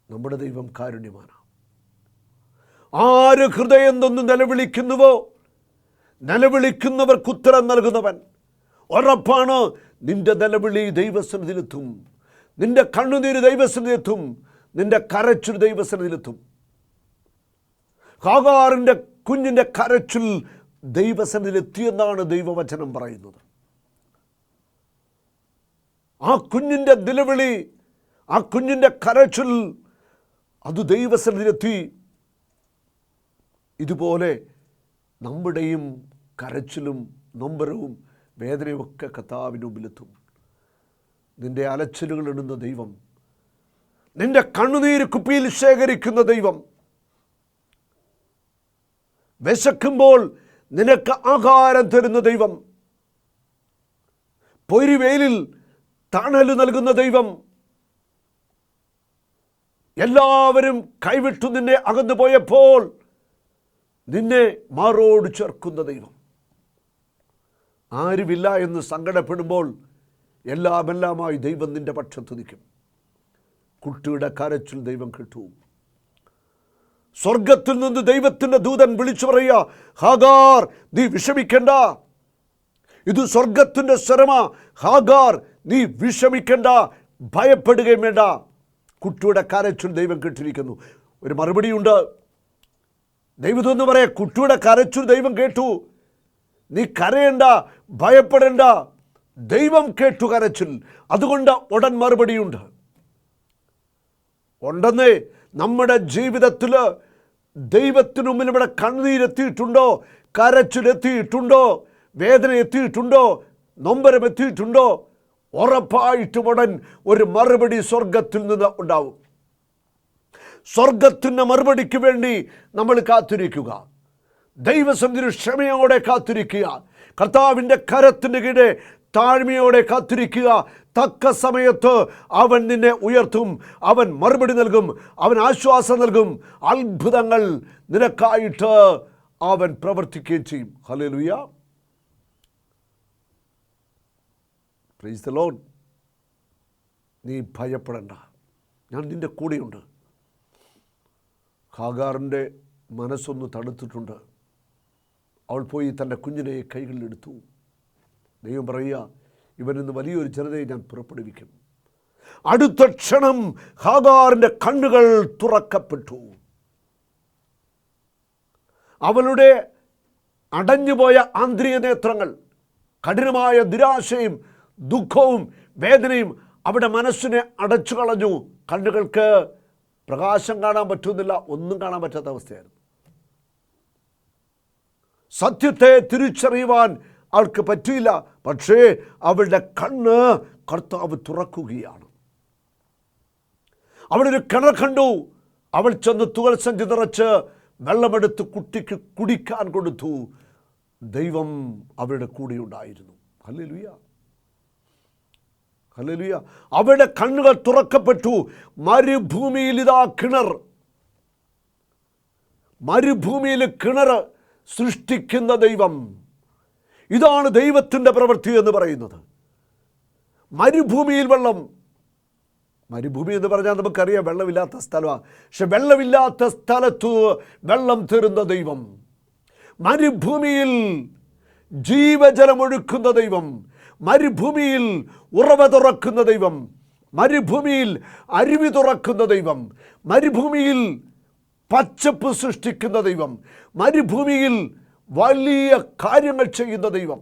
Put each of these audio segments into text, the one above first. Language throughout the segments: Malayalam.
നമ്മുടെ ദൈവം കാരുണ്യമാണ്. ആര് ഹൃദയം തൊന്ന് നിലവിളിക്കുന്നുവോ നിലവിളിക്കുന്നവർക്ക് ഉത്തരം നൽകുന്നവൻ. ഉറപ്പാണ്, നിന്റെ നിലവിളി ദൈവസന്നിധിയിലെത്തും, നിന്റെ കണ്ണുനീര് ദൈവസന്നിധിയിലെത്തും, നിന്റെ കരച്ചിൽ ദൈവസന്നിധിയിലെത്തും. ഹാഗാറിൻ്റെ കുഞ്ഞിൻ്റെ കരച്ചിൽ ദൈവസന്നിധിയിലെത്തിയെന്നാണ് ദൈവവചനം പറയുന്നത്. ആ കുഞ്ഞിൻ്റെ നിലവിളി, ആ കുഞ്ഞിൻ്റെ കരച്ചിൽ അത് ദൈവസന്നിധിയിലെത്തി. ഇതുപോലെ നമ്മുടെയും കരച്ചിലും നൊമ്പരവും വേദനയും ഒക്കെ കർത്താവിൻ്റെ മുമ്പിലെത്തും. നിന്റെ അലച്ചിലുകൾ ഇടുന്ന ദൈവം, നിന്റെ കണ്ണുനീര് കുപ്പിയിൽ ശേഖരിക്കുന്ന ദൈവം, വിശക്കുമ്പോൾ നിനക്ക് ആഹാരം തരുന്ന ദൈവം, പൊരിവെയിലിൽ തണല് നൽകുന്ന ദൈവം, എല്ലാവരും കൈവിട്ടു നിന്നെ അകന്നു പോയപ്പോൾ നിന്നെ മാറോട് ചേർക്കുന്ന ദൈവം, ആരുമില്ല എന്ന് സങ്കടപ്പെടുമ്പോൾ എല്ലാമെല്ലാമായി ദൈവം നിന്റെ പക്ഷത്ത് നിൽക്കും. കുട്ടിയുടെ കരച്ചിൽ ദൈവം കേട്ടു. സ്വർഗത്തിൽ നിന്ന് ദൈവത്തിൻ്റെ ദൂതൻ വിളിച്ചു പറയുക, ഹാഗാർ നീ വിഷമിക്കണ്ട, ഇത് സ്വർഗത്തിൻ്റെ സ്വരമാ. ഹാഗാർ നീ വിഷമിക്കണ്ട, ഭയപ്പെടുകയും വേണ്ട. കുട്ടിയുടെ കരച്ചിൽ ദൈവം കേട്ടിരിക്കുന്നു. ഒരു മറുപടിയുണ്ട്. ദൈവം എന്ന് പറയാം, കുട്ടിയുടെ കരച്ചിൽ ദൈവം കേട്ടു, നീ കരയണ്ട, ഭയപ്പെടേണ്ട, ദൈവം കേട്ടു കരച്ചിൽ. അതുകൊണ്ട് ഉടൻ മറുപടിയുണ്ട്. ഉണ്ടെന്നേ നമ്മുടെ ജീവിതത്തിൽ ദൈവത്തിനു മുമ്പിൽ ഇവിടെ കണ്ണീരെത്തിയിട്ടുണ്ടോ, കരച്ചിലെത്തിയിട്ടുണ്ടോ, വേദന എത്തിയിട്ടുണ്ടോ, നൊമ്പരം എത്തിയിട്ടുണ്ടോ, ഉറപ്പായിട്ടും ഉടൻ ഒരു മറുപടി സ്വർഗത്തിൽ നിന്ന് ഉണ്ടാവും. സ്വർഗത്തിൻ്റെ മറുപടിക്ക് വേണ്ടി നമ്മൾ കാത്തിരിക്കുക. ദൈവസന്നിധിയിൽ ക്ഷമയോടെ കാത്തിരിക്കുക. കർത്താവിൻ്റെ കരത്തിൻ്റെ കീഴെ താഴ്മയോടെ കാത്തിരിക്കുക. തക്ക സമയത്ത് അവൻ നിന്നെ ഉയർത്തും, അവൻ മറുപടി നൽകും, അവൻ ആശ്വാസം നൽകും. അത്ഭുതങ്ങൾ നിനക്കായിട്ട് അവൻ പ്രവർത്തിക്കുകയും ചെയ്യും. Hallelujah, praise the Lord. നീ ഭയപ്പെടേണ്ട, ഞാൻ നിൻ്റെ കൂടെയുണ്ട്. ഹാഗാറിൻ്റെ മനസ്സൊന്ന് തടുത്തിട്ടുണ്ട്. അവൾ പോയി തൻ്റെ കുഞ്ഞിനെ കൈകളിലെടുത്തു. ദൈവം പറയുക, ഇവനിന്ന് വലിയൊരു ജനതയെ ഞാൻ പുറപ്പെടുവിക്കും. അടുത്ത ക്ഷണം ഹാഗാറിൻ്റെ കണ്ണുകൾ തുറക്കപ്പെട്ടു. അവളുടെ അടഞ്ഞുപോയ ആന്തരിക നേത്രങ്ങൾ, കഠിനമായ നിരാശയും ദുഃഖവും വേദനയും അവിടെ മനസ്സിനെ അടച്ചു കളഞ്ഞു. കണ്ണുകൾക്ക് പ്രകാശം കാണാൻ പറ്റുന്നില്ല, ഒന്നും കാണാൻ പറ്റാത്ത അവസ്ഥയായിരുന്നു. സത്യത്തെ തിരിച്ചറിയുവാൻ അവൾക്ക് പറ്റിയില്ല. പക്ഷേ അവളുടെ കണ്ണ് കർത്താവ് തുറക്കുകയാണ്. അവളൊരു കിണർ കണ്ടു. അവൾ ചെന്ന് തുകൽ സഞ്ചി നിറച്ച് വെള്ളമെടുത്ത് കുട്ടിക്ക് കുടിക്കാൻ കൊടുത്തു. ദൈവം അവരുടെ കൂടെയുണ്ടായിരുന്നു. Hallelujah, hallelujah. അവരുടെ കണ്ണുകൾ തുറക്കപ്പെട്ടു. മരുഭൂമിയിൽ ഇതാ കിണർ. മരുഭൂമിയിൽ കിണർ സൃഷ്ടിക്കുന്ന ദൈവം. ഇതാണ് ദൈവത്തിൻ്റെ പ്രവൃത്തി എന്ന് പറയുന്നത്. മരുഭൂമിയിൽ വെള്ളം. മരുഭൂമി എന്ന് പറഞ്ഞാൽ നമുക്കറിയാം വെള്ളമില്ലാത്ത സ്ഥലമാണ്. പക്ഷെ വെള്ളമില്ലാത്ത സ്ഥലത്ത് വെള്ളം തരുന്ന ദൈവം, മരുഭൂമിയിൽ ജീവജലമൊഴുക്കുന്ന ദൈവം, മരുഭൂമിയിൽ ഉറവ തുറക്കുന്ന ദൈവം, മരുഭൂമിയിൽ അരുവി തുറക്കുന്ന ദൈവം, മരുഭൂമിയിൽ പച്ചപ്പ് സൃഷ്ടിക്കുന്ന ദൈവം, മരുഭൂമിയിൽ വലിയ കാര്യങ്ങൾ ചെയ്യുന്ന ദൈവം.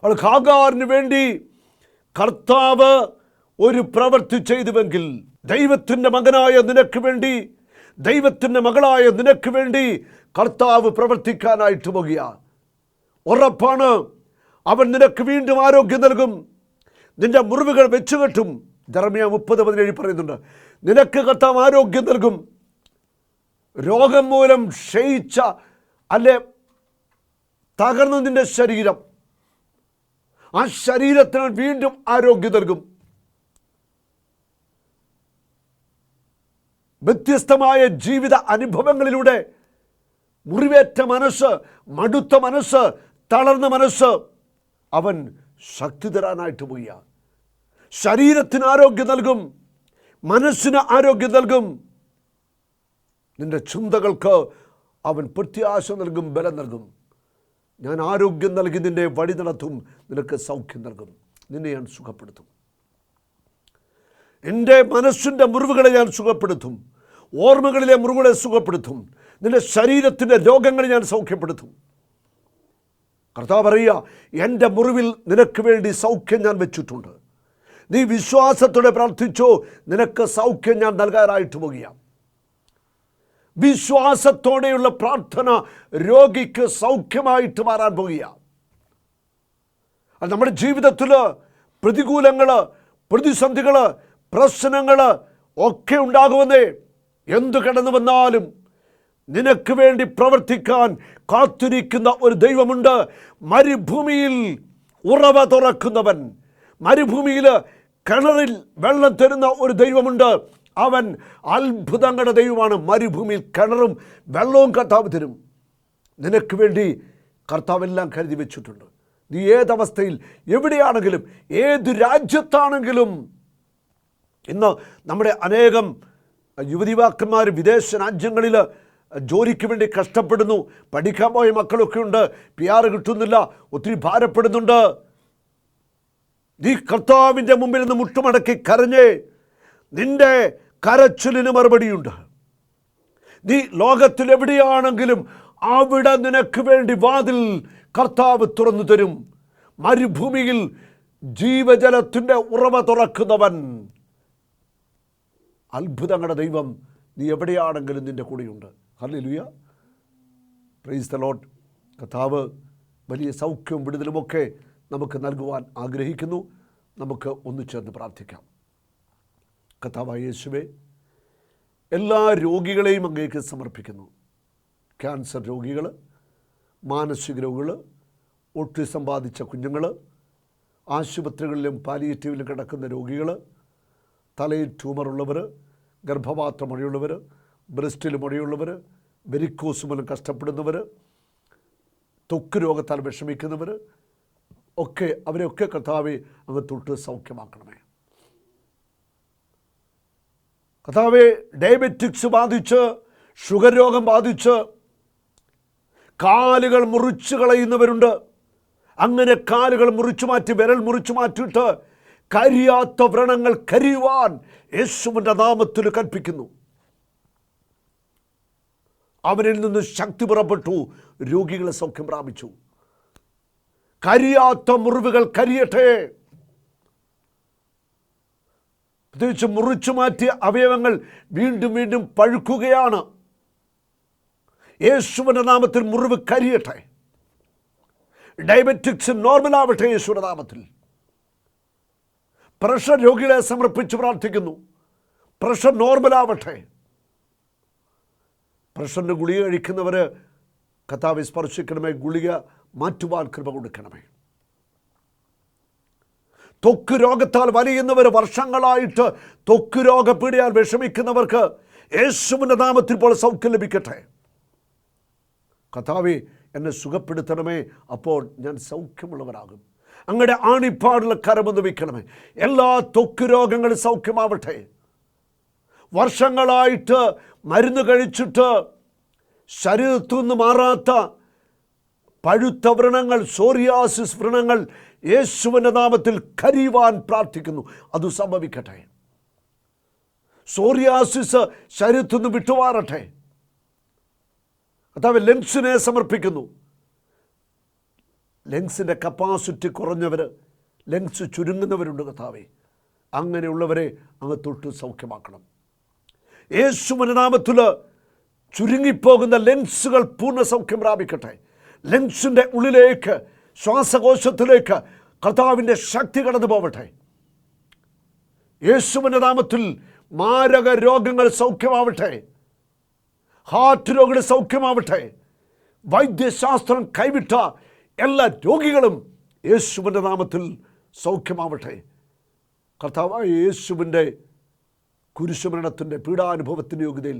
അവൾ ഹാഗാറിന് വേണ്ടി കർത്താവ് ഒരു പ്രവൃത്തി ചെയ്തുവെങ്കിൽ, ദൈവത്തിൻ്റെ മകനായ നിനക്ക് വേണ്ടി, ദൈവത്തിൻ്റെ മകളായ നിനക്ക് വേണ്ടി കർത്താവ് പ്രവർത്തിക്കാനായിട്ട് പോകുക. ഉറപ്പാണ്, അവൻ നിനക്ക് വീണ്ടും ആരോഗ്യം നൽകും, നിന്റെ മുറിവുകൾ വെച്ചുകെട്ടും. ജെറമ്യാ 30:17 പറയുന്നുണ്ട്, നിനക്ക് കർത്താവ് ആരോഗ്യം നൽകും. രോഗം മൂലം ക്ഷയിച്ച അല്ലെ തകർന്ന നിന്റെ ശരീരം, ആ ശരീരത്തിന് വീണ്ടും ആരോഗ്യം നൽകും. വ്യത്യസ്തമായ ജീവിത അനുഭവങ്ങളിലൂടെ മുറിവേറ്റ മനസ്സ്, മടുത്ത മനസ്സ്, തളർന്ന മനസ്സ് അവൻ ശക്തി തരാനായിട്ട് പോയ ശരീരത്തിന് ആരോഗ്യം നൽകും, മനസ്സിന് ആരോഗ്യം നൽകും. നിന്റെ ചിന്തകൾക്ക് അവൻ പ്രത്യാശ നൽകും, ബലം നൽകും. ഞാൻ ആരോഗ്യം നൽകി നിന്നെ വഴി നടത്തും, നിനക്ക് സൗഖ്യം നൽകും, നിന്നെ ഞാൻ സുഖപ്പെടുത്തും. എൻ്റെ മനസ്സിൻ്റെ മുറിവുകളെ ഞാൻ സുഖപ്പെടുത്തും, ഓർമ്മകളിലെ മുറിവുകളെ സുഖപ്പെടുത്തും, നിന്റെ ശരീരത്തിൻ്റെ രോഗങ്ങളെ ഞാൻ സൗഖ്യപ്പെടുത്തും. കർത്താവ് പറയുക, എൻ്റെ മുറിവിൽ നിനക്ക് വേണ്ടി സൗഖ്യം ഞാൻ വെച്ചിട്ടുണ്ട്. നീ വിശ്വാസത്തോടെ പ്രാർത്ഥിച്ചോ, നിനക്ക് സൗഖ്യം ഞാൻ നൽകാനായിട്ട് പോകുകയാണ്. വിശ്വാസത്തോടെയുള്ള പ്രാർത്ഥന രോഗിക്ക് സൗഖ്യമായിട്ട് മാറാൻ പോകുകയാണ്. അത് നമ്മുടെ ജീവിതത്തിൽ പ്രതികൂലങ്ങൾ, പ്രതിസന്ധികൾ, പ്രശ്നങ്ങൾ ഒക്കെ ഉണ്ടാകുമെന്നേ. എന്തു കടന്നു വന്നാലും നിനക്ക് വേണ്ടി പ്രവർത്തിക്കാൻ കാത്തിരിക്കുന്ന ഒരു ദൈവമുണ്ട്. മരുഭൂമിയിൽ ഉറവ തുറക്കുന്നവൻ, മരുഭൂമിയിൽ കിണറിൽ വെള്ളം തരുന്ന ഒരു ദൈവമുണ്ട്. അവൻ അത്ഭുതങ്ങളുടെ ദൈവമാണ്. മരുഭൂമിയിൽ കിണറും വെള്ളവും കർത്താവ് തരും. നിനക്ക് വേണ്ടി കർത്താവെല്ലാം കരുതി വെച്ചിട്ടുണ്ട്. നീ ഏതവസ്ഥയിൽ എവിടെയാണെങ്കിലും ഏത് രാജ്യത്താണെങ്കിലും, ഇന്ന് നമ്മുടെ അനേകം യുവതിവാക്കന്മാർ വിദേശ രാജ്യങ്ങളിൽ ജോലിക്ക് വേണ്ടി കഷ്ടപ്പെടുന്നു. പഠിക്കാൻ പോയ മക്കളൊക്കെ ഉണ്ട്, PR കിട്ടുന്നില്ല, ഒത്തിരി ഭാരപ്പെടുന്നുണ്ട്. നീ കർത്താവിൻ്റെ മുമ്പിൽ നിന്ന് മുട്ടുമടക്കി കരഞ്ഞേ, നിന്റെ കരച്ചിലിന് മറുപടിയുണ്ട്. നീ ലോകത്തിലെവിടെയാണെങ്കിലും അവിടെ നിനക്ക് വേണ്ടി വാതിൽ കർത്താവ് തുറന്നു തരും. മരുഭൂമിയിൽ ജീവജലത്തിൻ്റെ ഉറവ തുറക്കുന്നവൻ, അത്ഭുതങ്ങളുടെ ദൈവം, നീ എവിടെയാണെങ്കിലും നിൻ്റെ കൂടെയുണ്ട്. Hallelujah, praise the Lord. കർത്താവ് വലിയ സൗഖ്യവും വിടുതലുമൊക്കെ നമുക്ക് നൽകുവാൻ ആഗ്രഹിക്കുന്നു. നമുക്ക് ഒന്നിച്ചേർന്ന് പ്രാർത്ഥിക്കാം. കർത്താവായ യേശുവേ, എല്ലാ രോഗികളെയും അങ്ങേക്ക് സമർപ്പിക്കുന്നു. ക്യാൻസർ രോഗികൾ, മാനസിക രോഗികൾ, ഓട്ടിസം ബാധിച്ച കുഞ്ഞുങ്ങൾ, ആശുപത്രികളിലും പാലിയേറ്റീവിലും കിടക്കുന്ന രോഗികൾ, തലയിൽ ട്യൂമറുള്ളവർ, ഗർഭപാത്ര മുഴയുള്ളവർ, ബ്രസ്റ്റിൽ മുഴയുള്ളവർ, വെരിക്കോസ് മൂലം കഷ്ടപ്പെടുന്നവർ, ത്വക്ക് രോഗത്താൽ വിഷമിക്കുന്നവർ ഒക്കെ, അവരെയൊക്കെ കർത്താവെ അങ്ങ് തൊട്ട് സൗഖ്യമാക്കണമേ. കർത്താവെ, ഡയബറ്റിക്സ് ബാധിച്ച്, ഷുഗർ രോഗം ബാധിച്ച് കാലുകൾ മുറിച്ചു കളയുന്നവരുണ്ട്. അങ്ങനെ കാലുകൾ മുറിച്ചു മാറ്റി, വിരൽ മുറിച്ചു മാറ്റിയിട്ട് കരിയാത്ത വ്രണങ്ങൾ കരിയുവാൻ യേശുവിൻ്റെ നാമത്തിൽ കൽപ്പിക്കുന്നു. അവനിൽ നിന്ന് ശക്തി പുറപ്പെട്ടു, രോഗികളെ സൗഖ്യം പ്രാപിച്ചു. കരിയാത്ത മുറിവുകൾ കരിയട്ടെ. പ്രത്യേകിച്ച് മുറിച്ചു മാറ്റിയ അവയവങ്ങൾ വീണ്ടും വീണ്ടും പഴുക്കുകയാണ്. യേശുവിൻ്റെ നാമത്തിൽ മുറിവ് കരിയട്ടെ. ഡയബറ്റിക്സ് നോർമലാവട്ടെ യേശുവിൻ്റെ നാമത്തിൽ. പ്രഷർ രോഗികളെ സമർപ്പിച്ച് പ്രാർത്ഥിക്കുന്നു. പ്രഷർ നോർമലാവട്ടെ. പ്രഷറിൻ്റെ ഗുളിക കഴിക്കുന്നവർ കർത്താവെ സ്പർശിക്കണമേ, ഗുളിക മാറ്റുവാൻ കൃപ കൊടുക്കണമേ. ത്വക്ക് രോഗത്താൽ വലയുന്നവർ, വർഷങ്ങളായിട്ട് ത്വക്ക് രോഗപീഡയാൽ വിഷമിക്കുന്നവർക്ക് യേശുവിൻ്റെ നാമത്തിൽ ഇപ്പോൾ സൗഖ്യം ലഭിക്കട്ടെ. കർത്താവേ, എന്നെ സുഖപ്പെടുത്തണമേ, അപ്പോൾ ഞാൻ സൗഖ്യമുള്ളവരാകും. അങ്ങയുടെ ആണിപ്പാടുള്ള കരമൊന്ന് വയ്ക്കണമേ. എല്ലാ ത്വക്ക് രോഗങ്ങളും സൗഖ്യമാവട്ടെ. വർഷങ്ങളായിട്ട് മരുന്ന് കഴിച്ചിട്ട് ശരീരത്തു നിന്ന് മാറാത്ത പഴുത്ത വ്രണങ്ങൾ, സോറിയാസിസ് വ്രണങ്ങൾ യേശുവിൻ്റെ നാമത്തിൽ കരിയുവാൻ പ്രാർത്ഥിക്കുന്നു. അത് സംഭവിക്കട്ടെ. സോറിയാസിസ് ശരീരത്തു നിന്ന് വിട്ടുമാറട്ടെ. കർത്താവേ, ലങ്സിനെ സമർപ്പിക്കുന്നു. ലങ്സിൻ്റെ കപ്പാസിറ്റി കുറഞ്ഞവർ, ലങ്സ് ചുരുങ്ങുന്നവരുണ്ട് കർത്താവേ. അങ്ങനെയുള്ളവരെ അങ്ങ് തൊട്ട് സൗഖ്യമാക്കണം. യേശുവിൻ്റെ നാമത്തിൽ ചുരുങ്ങിപ്പോകുന്ന ലെൻസുകൾ പൂർണ്ണ സൗഖ്യം പ്രാപിക്കട്ടെ. ലെൻസിൻ്റെ ഉള്ളിലേക്ക്, ശ്വാസകോശത്തിലേക്ക് കർത്താവിൻ്റെ ശക്തി കടന്നു പോവട്ടെ. യേശുവിൻ്റെ നാമത്തിൽ മാരക രോഗങ്ങൾ സൗഖ്യമാവട്ടെ. ഹാർട്ട് രോഗികൾ സൗഖ്യമാവട്ടെ. വൈദ്യശാസ്ത്രം കൈവിട്ട എല്ലാ രോഗികളും യേശുവിൻ്റെ നാമത്തിൽ സൗഖ്യമാവട്ടെ. കർത്താവായ യേശുവിൻ്റെ കുരിശുമരണത്തിൻ്റെ പീഡാനുഭവത്തിൻ്റെ യോഗ്യതയിൽ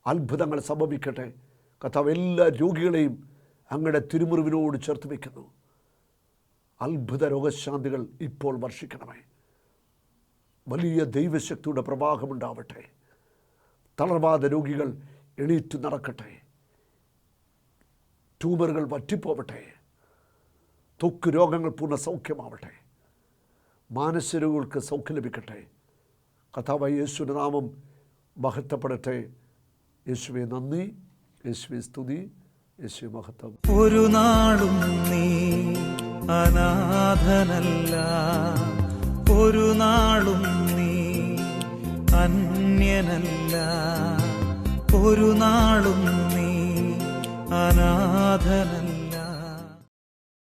അത്ഭുതങ്ങൾ സംഭവിക്കട്ടെ. കർത്താവ് എല്ലാ രോഗികളെയും അങ്ങയുടെ തിരുമുറിവിനോട് ചേർത്ത് വയ്ക്കുന്നു. അത്ഭുത രോഗശാന്തികൾ ഇപ്പോൾ വർഷിക്കണമേ. വലിയ ദൈവശക്തിയുടെ പ്രവാഹമുണ്ടാവട്ടെ. തളർവാദ രോഗികൾ എണീറ്റ് നടക്കട്ടെ. ട്യൂമറുകൾ വറ്റിപ്പോവട്ടെ. ത്വക്ക് രോഗങ്ങൾ പൂർണ്ണ സൗഖ്യമാവട്ടെ. മാനസിക രോഗികൾക്ക് സൗഖ്യം ലഭിക്കട്ടെ. കർത്താവായ യേശുവിൻ്റെ നാമം മഹത്വപ്പെടട്ടെ. യേശുവേ നന്ദി, യേശുവേ സ്തുതി, യേശുവേ മഹത്വം. ഒരു നാളും നീ അനാഥനല്ല, ഒരു നാളും നീ അന്യനല്ല, ഒരു നാളും നീ അനാഥനല്ല.